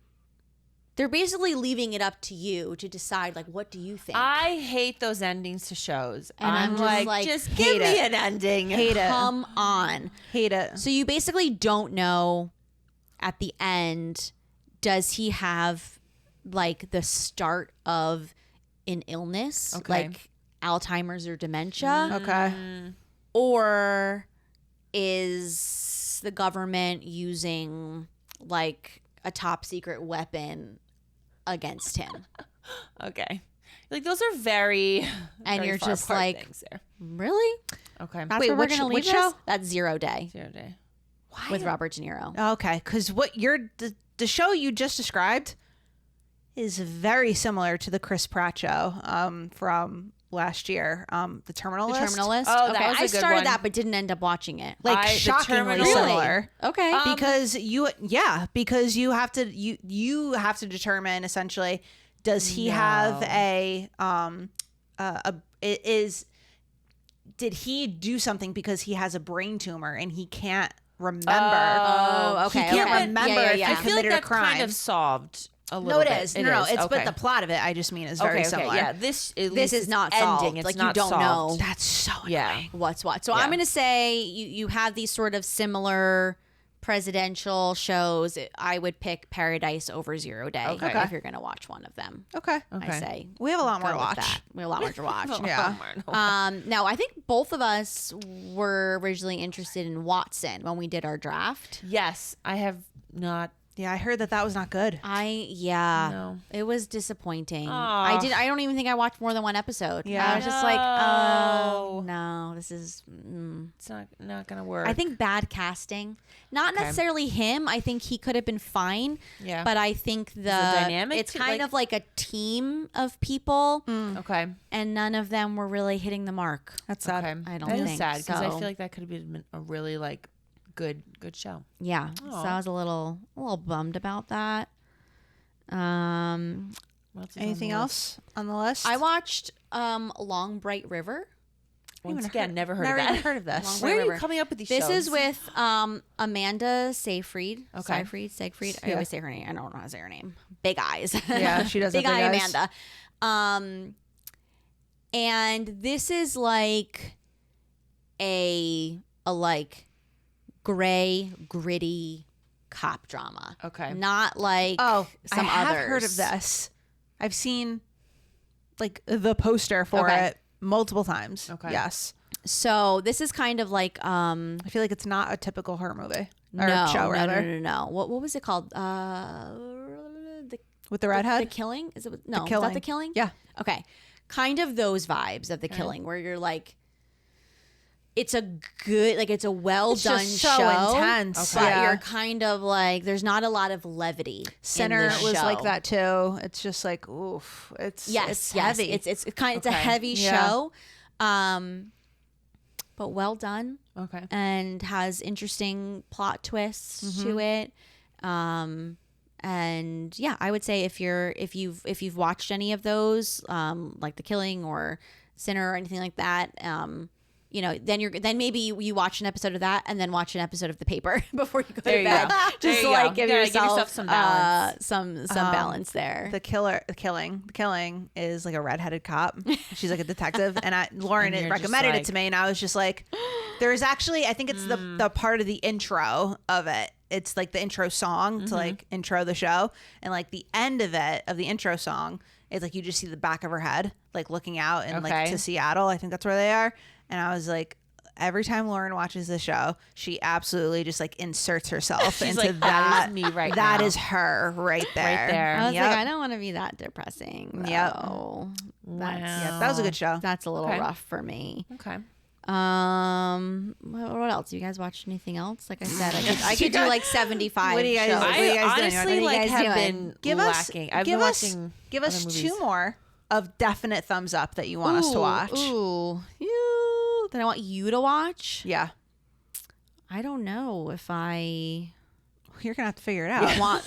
basically leaving it up to you to decide. Like, what do you think? I hate those endings to shows. And I'm just like, just hate give me it. an ending. Hate it. Come on. Hate it. So you basically don't know at the end, does he have like the start of an illness, Okay. like Alzheimer's or dementia, Okay. or is the government using like a top secret weapon against him? Okay. Like those are very And very you're far just apart like, things there. Really? Okay. That's Wait, where we're which- gonna leave which this? show? That's 0 Day 0 Day. with Robert De Niro. Okay, because what the show you just described is very similar to the Chris Pratt show from last year, the Terminal The List. Terminal List. Oh, okay, that was a I good started one. that, but didn't end up watching it. Like The shockingly Terminal- similar. Okay. Because you have to you have to determine essentially, does he have did he do something because he has a brain tumor and he can't remember? Oh, okay. He can't okay. remember Yeah, if yeah, he yeah. I feel like committed a that's crime. kind of solved a No, little it bit. is. No, it's okay. but the plot of it, I just mean, is very similar. Yeah, this at This least is it's not ending. solved. It's Like, you not don't solved. know. That's so Yeah. annoying. What's what? So Yeah. I'm gonna say you have these sort of similar presidential shows. I would pick Paradise over 0 Day Okay. if you're gonna watch one of them. Okay. I say We have a lot more go to with watch. that. We have a lot more to watch. Yeah. Now I think both of us were originally interested in Watson when we did our draft. Yes, I have not. Yeah, I heard that was not good. No. It was disappointing. Aw. I don't even think I watched more than one episode. Yeah. I was just like, No. oh no, this is. It's not gonna work. I think bad casting. Not necessarily him. I think he could have been fine. Yeah. But I think the dynamic it's to, kind like- of like a team of people, Okay. and none of them were really hitting the mark. That's sad. Okay. I don't That is think sad because I so. feel like that could have been a really like good show. Yeah. So I was a little bummed about that. What else is on Anything the list? else on the list? I watched Long Bright River. Once again, never heard Never of even that. heard of this. Where are you River. coming up with these This shows? is with Amanda Seyfried. Okay. Seyfried. I Yeah. always say her name. I don't know how to say her name. Big eyes. Yeah, she does have Big big eye eyes. Amanda. And this is like a like gray, gritty cop drama. Okay. Not like Oh, some I have others. heard of this. I've seen like the poster for Okay. it multiple times. Okay. Yes. So this is kind of like I feel like it's not a typical horror movie or no, show rather. no. What was it called? The With the redhead. The Killing? Is it no? Is Killing. that The Killing? Yeah. Okay. Kind of those vibes of The Killing where you're like it's a good like it's a well It's done just so show. intense. But Yeah. you're kind of like there's not a lot of levity. Sinner in this was show. like that too. It's just like oof. It's Yes, heavy. It's a Okay. heavy Yeah. show. But well done. Okay. And has interesting plot twists Mm-hmm. to it. And yeah, I would say if you've watched any of those, like The Killing or Sinner or anything like that, then maybe you watch an episode of that and then watch an episode of The Paper before you go There to you bed. go. Just There you like go. give You gotta yourself, some balance. some balance there. The killing is like a redheaded cop. She's like a detective, and Lauren And you're just recommended it like- to me, and I was just like, "There's actually, I think it's the part of the intro of it. It's like the intro song to like intro the show, and like the end of it of the intro song is like you just see the back of her head, like looking out and like Okay. to Seattle. I think that's where they are, and I was like." Every time Lauren watches the show, she absolutely just like inserts herself She's into like, that is me right That now. is her right there. Right there. I was Yep. like, I don't want to be that depressing. Yep. though. Wow. Yeah, that was a good show. That's a little Okay. rough for me. Okay. What else? You guys watch anything else? Like I said, I could do like 75 What do you guys- shows. what are you guys doing? What honestly are you like guys have doing? been Give us, lacking. I've give been us, watching give us other two movies. more of definite thumbs up that you want us to watch. Ooh. That I want you to watch? Yeah, I don't know if I you're gonna have to figure it out. want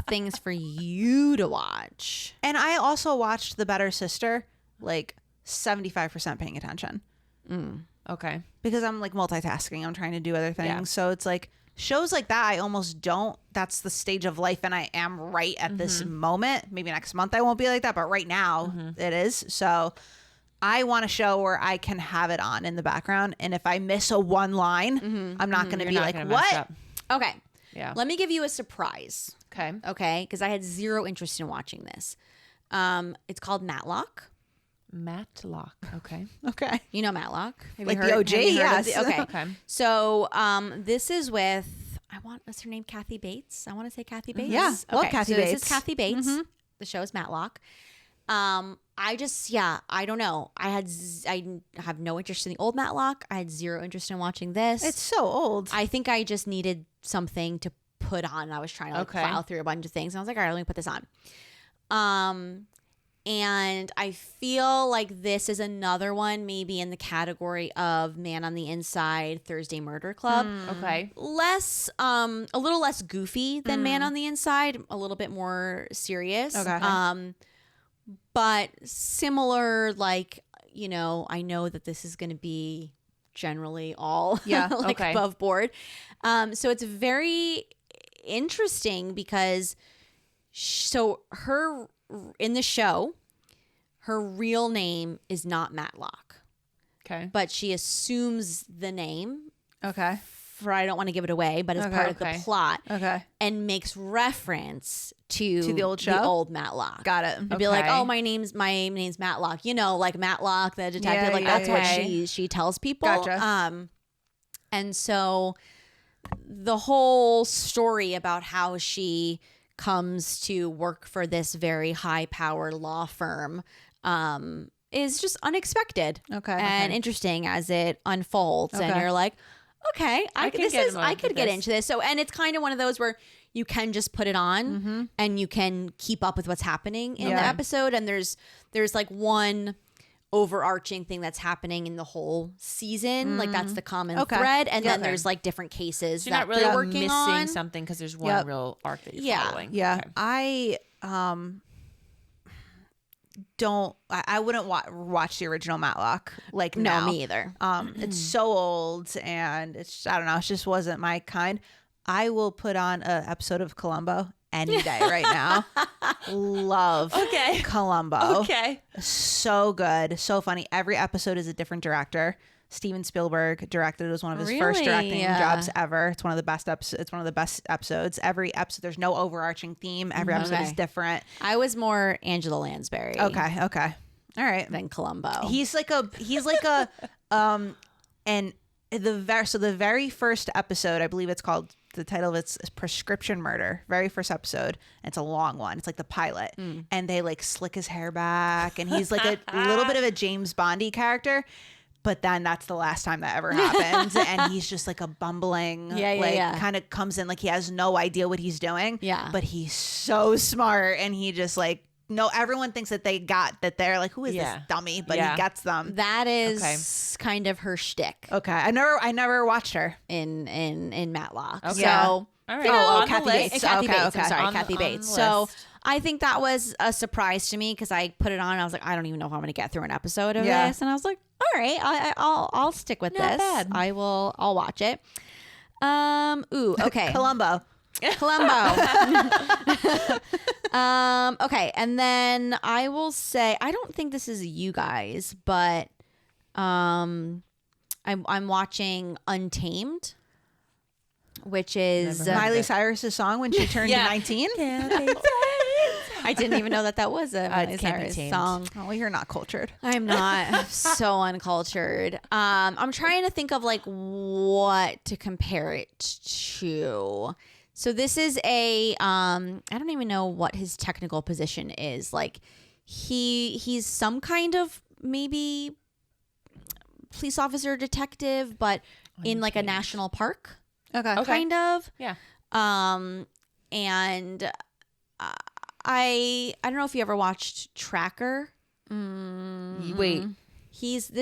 things for you to watch. And I also watched The Better Sister, like 75% paying attention Okay. because I'm like multitasking. I'm trying to do other things, Yeah. so it's like shows like that. I almost don't. That's the stage of life, and I am right at this moment. Maybe next month I won't be like that, but right now it is. So. I want a show where I can have it on in the background, and if I miss a one line, I'm not going to You're be not like, gonna mess "What?" up. Okay. Yeah. Let me give you a surprise. Okay. Okay, because I had zero interest in watching this. It's called Matlock. Matlock. Okay. Okay. You know Matlock, have Like you the heard- OG? have you heard of Yes. okay. Okay. So this is with what's her name? Kathy Bates. I want to say Kathy Bates. Yeah, love Kathy so This Bates. is Kathy Bates. The show is Matlock. I don't know. I have no interest in the old Matlock. I had zero interest in watching this. It's so old. I think I just needed something to put on. I was trying to like Okay. file through a bunch of things. And I was like, all right, let me put this on. And I feel like this is another one maybe in the category of Man on the Inside, Thursday Murder Club. Okay. Less, a little less goofy than Man on the Inside, a little bit more serious. Okay. But similar, like, I know that this is going to be generally all Yeah, like okay. above board. So it's very interesting because her in the show, her real name is not Matlock, Okay. but she assumes the name Okay. for, I don't want to give it away, but it's Okay, part of okay. the plot Okay. and makes reference to the old show? the old Matlock. Got it. And be like, Okay. oh, my name's Matlock. Like Matlock, the detective. Yeah, like yeah, that's yeah. what she tells people. Gotcha. And so the whole story about how she comes to work for this very high power law firm is just unexpected. Okay. And Okay. interesting as it unfolds. And Okay. you're like, okay, I can could get get this. into this. So, and it's kind of one of those where you can just put it on and you can keep up with what's happening in the Yeah. episode. And there's like one overarching thing that's happening in the whole season. Like that's the common Okay. thread. And then Okay. there's like different cases So you're that not really they're working missing on. something because there's one Yep. real arc that you're Yeah. following. Yeah. Okay. I don't. I wouldn't watch the original Matlock. Like No, now. me either. It's so old, and it's I don't know. It just wasn't my kind. I will put on an episode of Columbo any day right now. Love Columbo. Okay. So good. So funny. Every episode is a different director. Steven Spielberg directed. It was one of his first directing jobs ever. It's one of the best It's one of the best episodes. Every episode, there's no overarching theme. Every episode is different. I was more Angela Lansbury. Okay. All right. Than Columbo. He's like a and the very first episode, I believe it's called, the title of it's Prescription Murder. Very first episode. And it's a long one. It's like the pilot. And they like slick his hair back, and he's like a little bit of a James Bondy character. But then that's the last time that ever happens. And he's just like a bumbling, kind of comes in like he has no idea what he's doing. Yeah. But he's so smart. And he just like, no, everyone thinks that they're like, who is this dummy? But he gets them. That is kind of her shtick. Okay. I never watched her. In Matlock. Okay. So, All right. Oh, On Kathy the list. Bates. Kathy Okay, Bates. okay. I'm sorry, On Kathy the Bates. So list. I think that was a surprise to me because I put it on and I was like, I don't even know if I'm going to get through an episode of this. And I was like, all right, I'll stick with Not this. bad. I'll watch it. Okay. Columbo. Okay, and then I will say I don't think this is you guys, but I'm watching Untamed, which is Miley Cyrus's song when she turned 19. I didn't even know that was a Miley It Can't Be Cyrus Tamed. song. Oh, well, you're not cultured. I'm not so uncultured. I'm trying to think of like what to compare it to. So this is I don't even know what his technical position is. Like he's some kind of maybe police officer detective, but in like a national park. Okay. Kind of. Yeah. And I don't know if you ever watched Tracker. Wait.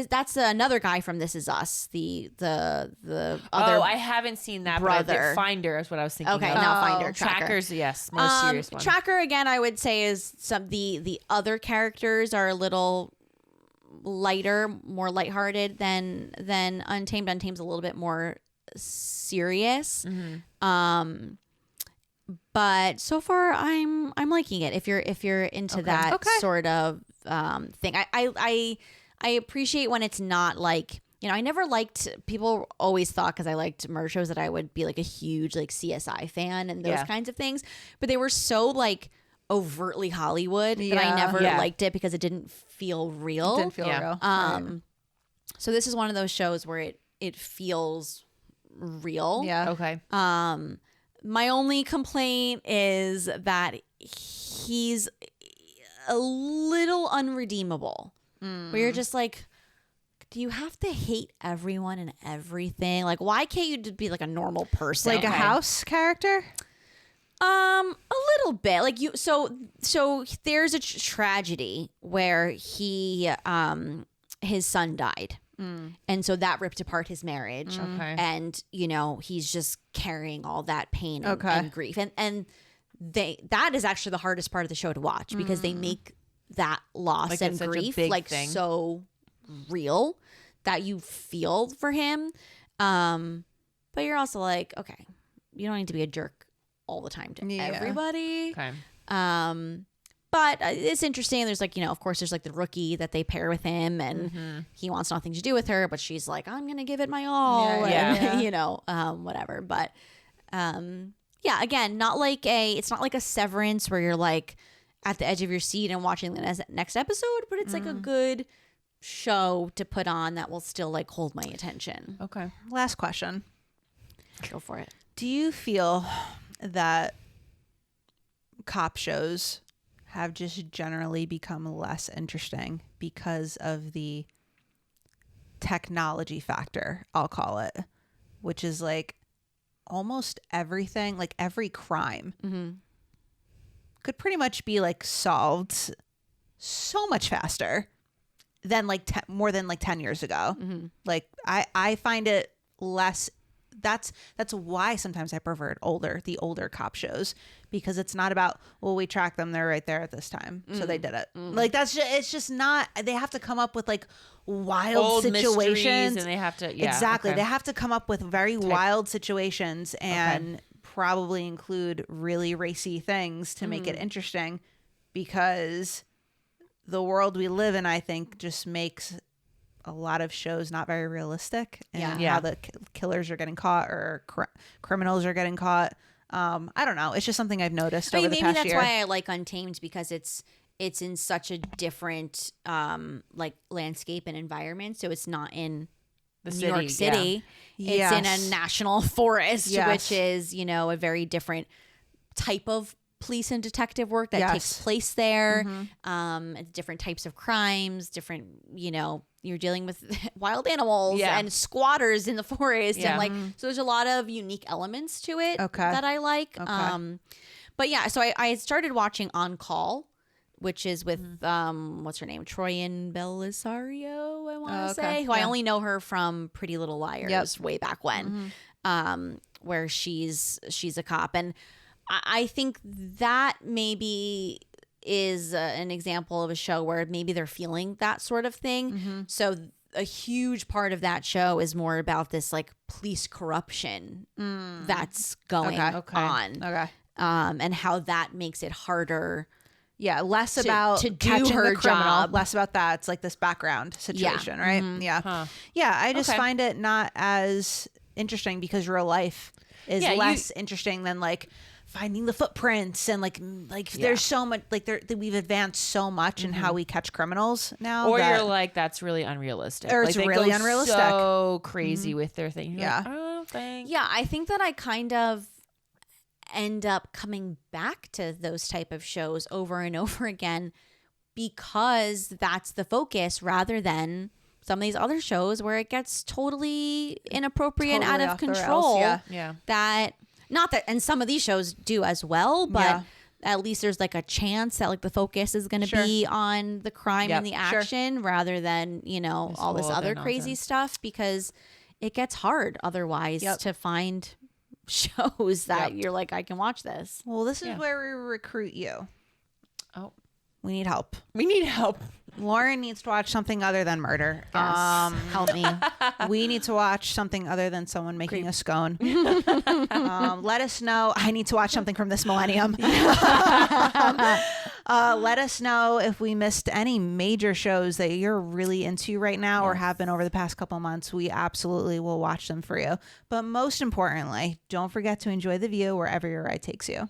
That's another guy from This Is Us. The other. I haven't seen that. brother. But Finder is what I was thinking. Okay, of. not Finder. Tracker. Trackers, yes, more serious one. Tracker again, I would say is the other characters are a little lighter, more lighthearted than Untamed. Untamed's a little bit more serious. But so far I'm liking it. If you're into that sort of thing, I appreciate when it's not like, you know, I never liked, people always thought because I liked murder shows that I would be like a huge like CSI fan and those kinds of things, but they were so like overtly Hollywood that I never liked it because it didn't feel real. Didn't feel real. So this is one of those shows where it feels real. Yeah. Okay. My only complaint is that he's a little unredeemable. Where you're just like, do you have to hate everyone and everything? Like, why can't you just be like a normal person? Like a house character? A little bit. Like you. So there's a tragedy where he his son died. And so that ripped apart his marriage. Okay. And, you know, he's just carrying all that pain and grief. And that is actually the hardest part of the show to watch because they make that loss Like and it's such a grief big like thing. so real that you feel for him. But you're also like, okay, you don't need to be a jerk all the time to everybody. Okay. But it's interesting. There's like, you know, of course, there's like the rookie that they pair with him and he wants nothing to do with her, but she's like, I'm going to give it my all. You know, whatever. But again, it's not like a Severance where you're like at the edge of your seat and watching the next episode, but it's like a good show to put on that will still like hold my attention. Okay. Last question. Go for it. Do you feel that cop shows have just generally become less interesting because of the technology factor, I'll call it, which is like almost everything, like every crime could pretty much be like solved so much faster than like more than like 10 years ago. Like I find it less. That's why sometimes I prefer the older cop shows, because it's not about, well, we track them, they're right there at this time, so they did it. Like it's just not. They have to come up with like wild Old situations, and they have to exactly. They have to come up with very wild situations and probably include really racy things to make it interesting, because the world we live in, I think, just makes a lot of shows not very realistic, and how the killers are getting caught, or criminals are getting caught. I don't know. It's just something I've noticed over the past year. Maybe that's why I like Untamed, because it's in such a different like landscape and environment. So it's not in The New York City. Yeah. It's in a national forest, Yes. which is, you know, a very different type of police and detective work that takes place there. Different types of crimes, different, you know, you're dealing with wild animals and squatters in the forest. And like, so there's a lot of unique elements to it that I like. But yeah, so I started watching On Call, which is with what's her name, Troyan Belisario, I want to say, who I only know her from Pretty Little Liars way back when, where she's a cop. And I think that maybe is an example of a show where maybe they're feeling that sort of thing. So a huge part of that show is more about this like police corruption that's going on, and how that makes it harder. Yeah, less about to do catching her the criminal, job. less about that. It's like this background situation, right? Yeah. Yeah, I just find it not as interesting, because real life is less interesting than like finding the footprints, and like there's so much, like we've advanced so much in how we catch criminals now. Or you're like, that's really unrealistic. Or it's like, they really go unrealistic. so crazy with their thing. You're Yeah. like, I don't think. Yeah, I think that I kind of end up coming back to those type of shows over and over again, because that's the focus, rather than some of these other shows where it gets totally inappropriate, Totally out of off the rails. control. Yeah. That, not that, and some of these shows do as well, but Yeah. at least there's like a chance that like the focus is going to be on the crime and the action, rather than, you know, all this whole other other crazy nonsense. stuff, because it gets hard otherwise to find shows that you're like, I can watch this. Well, this is where we recruit you. Oh, We need help. we need help. Lauren needs to watch something other than murder. Help me. We need to watch something other than someone making a scone. Let us know. I need to watch something from this millennium. Let us know if we missed any major shows that you're really into right now or have been over the past couple months. We absolutely will watch them for you. But most importantly, don't forget to enjoy the view wherever your ride takes you.